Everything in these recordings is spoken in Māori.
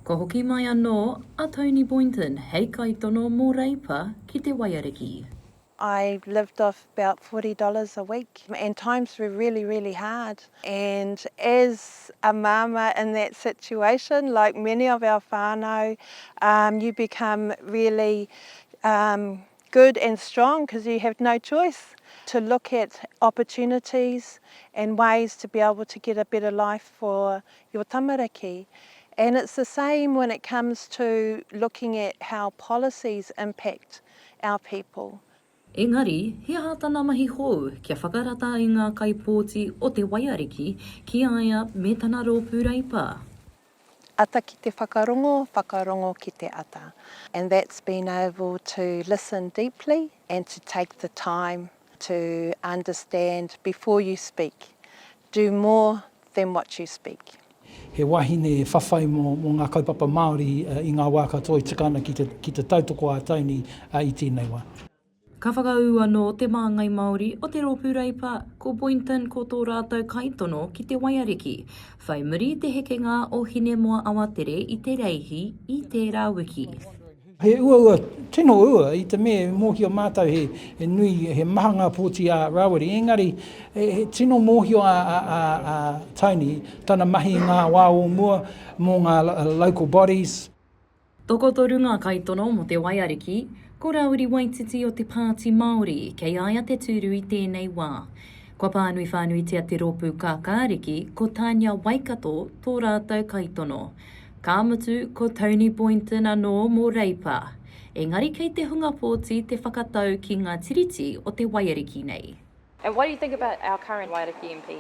Ko hoki mai anō a Toni Boynton hei kaitono mō reipa ki te Waiariki. I lived off about $40 a week and times were really, really hard. And as a mama in that situation, like many of our whānau, you become really good and strong because you have no choice to look at opportunities and ways to be able to get a better life for your tamariki. And it's the same when it comes to looking at how policies impact our people. Engari, he hātana mahi hou kia whakarata i ngā kaipōti o te Waiariki ki aia me tana rōpū reipa. Ata ki te whakarongo, whakarongo ki te ata. And that's being able to listen deeply and to take the time to understand before you speak. Do more than what you speak. He wahine whawhai mō ngā kaupapa Māori i ngā wā katoa i tikana ki te tautoko a Toni i tēnei wā. Ka whakaua anō te māngai Māori o te rōpū reipa, ko Boynton ko tō rātou kaitono ki te Waiariki. Whai muri te hekenga o hine moa awatere i te reihi i tērā wiki. He ua, tino ua, i te me mōhio mātou he nui, he mahanga pōti a Rawiri. Engari, he tino mōhio a Toni, tana mahi ngā wā o mua mō ngā local bodies. Toko toru ngā kaitono mo te Waiariki, ko Rawiri Waititi o te Pāti Māori, kei aia te tūru i tēnei wā. Kua pānui whānuitia te rōpū kākāriki, ko Tania Waikato tō rātou kaitono. Ka mutu ko Toni Boynton anō mō reipa. Engari kei te hunga pōti te whakatau ki ngā tiriti o te Waiariki nei. And what do you think about our current Waiariki MP?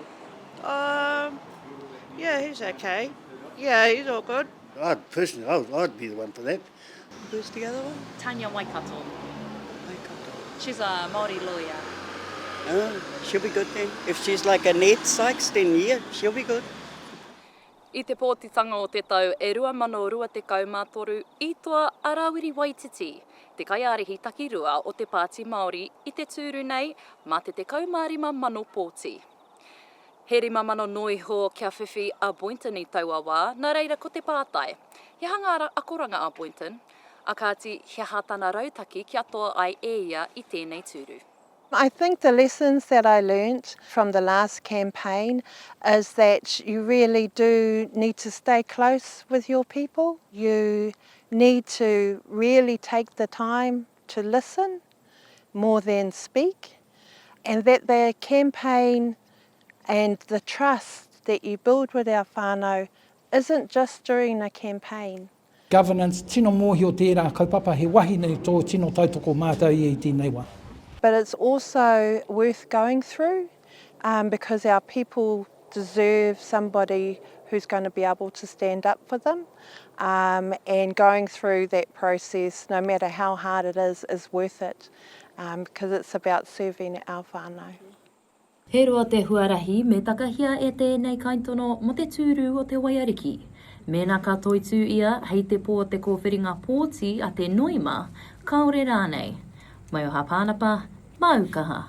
Yeah, he's okay. Yeah, he's all good. Personally, I'd be the one for that. Who's the other one? Tania Waikato. Waikato. She's a Māori lawyer. Oh, she'll be good then. If she's like a Ned Sykes, then yeah, she'll be good. I te pōtitanga o te tau e 2023 i toa a Rawiri Waititi, te kaiarehi takirua o te Pāti Māori i te tūru nei mā te 15 mano pōti. He rima mano noiho kia whiwhi a Boynton i taua wā, nā reira ko te pātai. He hanga akoranga a Boynton, a kāti he hātana rautaki kia toa ai e ia i tēnei tūru. I think the lessons that I learnt from the last campaign is that you really do need to stay close with your people. You need to really take the time to listen more than speak, and that the campaign and the trust that you build with our whānau isn't just during a campaign. Governance, tino mōhio tērā kaupapa, he wahine tō tino tautoko mātou i tēnei wā. But it's also worth going through because our people deserve somebody who's going to be able to stand up for them, and going through that process, no matter how hard it is worth it because it's about serving our whānau. He roa te huarahi me takahia e tēnei kaitono mo te tūru o te Waiariki. Mēnā ka toitū ia hei te pō te kōwhiringa pōti a te noima, kaore rānei. Mai o hapānapa, Aukaha.